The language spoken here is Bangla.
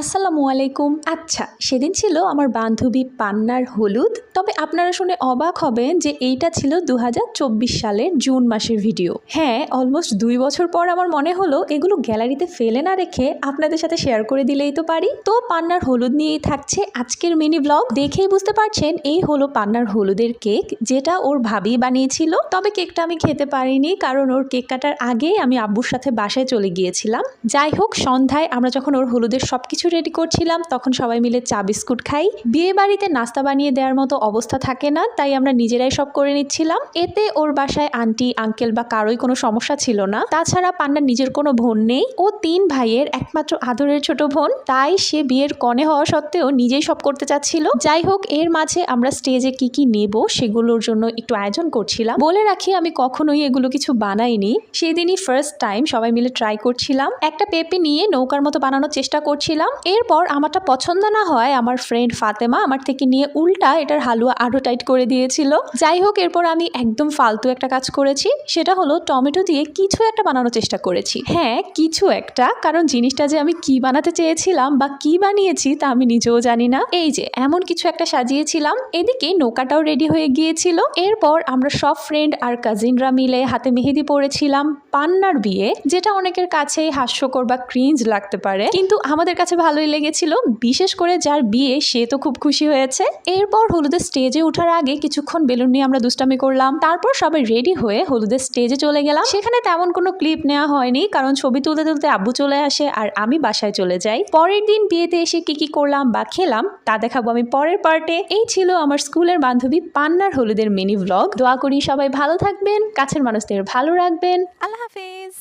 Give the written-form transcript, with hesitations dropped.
আসসালামু আলাইকুম। আচ্ছা, সেদিন ছিল আমার বান্ধবী পান্নার হলুদ। তবে আপনারা শুনে অবাক হবেন যে এইটা ছিল 2024 সালের জুন মাসের ভিডিও। হ্যাঁ, অলমোস্ট 2 বছর পর আমার মনে হলো এগুলো গ্যালারিতে ফেলে না রেখে আপনাদের সাথে শেয়ার করে দিলেই তো পারি। তো পান্নার হলুদ নিয়েই থাকছে আজকের মিনি ব্লগ। দেখেই বুঝতে পারছেন এই হলো পান্নার হলুদের কেক, যেটা ওর ভাবি বানিয়েছিল। তবে কেকটা আমি খেতে পারিনি, কারণ ওর কেক কাটার আগেই আমি আব্বুর সাথে বাসায় চলে গিয়েছিলাম। যাই হোক, সন্ধ্যায় আমরা যখন ওর হলুদের সবকিছু রেডি করছিলাম তখন সবাই মিলে চা বিস্কুট খাই। বিয়ে বাড়িতে নাস্তা বানিয়ে দেওয়ার মতো অবস্থা থাকে না, তাই আমরা নিজেরাই সব করে নিচ্ছিলাম। এতে ওর বাসায় আন্টি আঙ্কেল বা কারোই কোনো সমস্যা ছিল না। তাছাড়া পান্নার নিজের কোনো বোন নেই, ও 3 ভাইয়ের একমাত্র আদরের ছোট বোন, তাই সে বিয়ের কনে হওয়া সত্ত্বেও নিজেই সব করতে চাচ্ছিল। যাই হোক, এর মাঝে আমরা স্টেজে কি কি নেব সেগুলোর জন্য একটু আয়োজন করছিলাম। বলে রাখি, আমি কখনোই এগুলো কিছু বানাইনি, সেদিনই ফার্স্ট টাইম সবাই মিলে ট্রাই করছিলাম। একটা পেঁপে নিয়ে নৌকার মতো বানানোর চেষ্টা করছিলাম। এরপর আমারটা পছন্দ না হয় আমার ফ্রেন্ড ফাতেমা আমার থেকে নিয়ে উল্টা এটার হালুয়া আরো টাইট করে দিয়েছিল। যাই হোক, এরপর আমি একদম ফালতু একটা কাজ করেছি, সেটা হলো টমেটো দিয়ে কিছু একটা বানানোর চেষ্টা করেছি। হ্যাঁ, কিছু একটা, কারণ জিনিসটা যে আমি কি বানাতে চেয়েছিলাম বা কি বানিয়েছি তা আমি নিজেও জানি না। এই যে এমন কিছু একটা সাজিয়েছিলাম। এদিকে নৌকাটাও রেডি হয়ে গিয়েছিল। এরপর আমরা সব ফ্রেন্ড আর কাজিনরা মিলে হাতে মেহেদি পরেছিলাম পান্নার বিয়ে, যেটা অনেকের কাছেই হাস্যকর বা ক্রিঞ্জ লাগতে পারে, কিন্তু আমাদের কাছে ভালোই লেগেছিল। বিশেষ করে যার বিয়ে সে তো খুব খুশি হয়েছে। এরপর হলুদের স্টেজে ওঠার আগে কিছুক্ষণ বেলুন নিয়ে আমরা দুষ্টামি করলাম। তারপর সবাই রেডি হয়ে হলুদের স্টেজে চলে গেলাম। সেখানে তেমন কোনো ক্লিপ নেওয়া হয়নি, কারণ ছবি তুলতে তুলতে আব্বু চলে আসে আর আমি বাসায় চলে যাই। পরের দিন বিয়েতে এসে কি কি করলাম বা খেলাম তা দেখাবো আমি পরের পার্টে। এই ছিল আমার স্কুলের বান্ধবী পান্নার হলুদের মিনি ব্লগ। দোয়া করি সবাই ভালো থাকবেন, কাছের মানুষদের ভালো রাখবেন। আল্লাহ হাফেজ।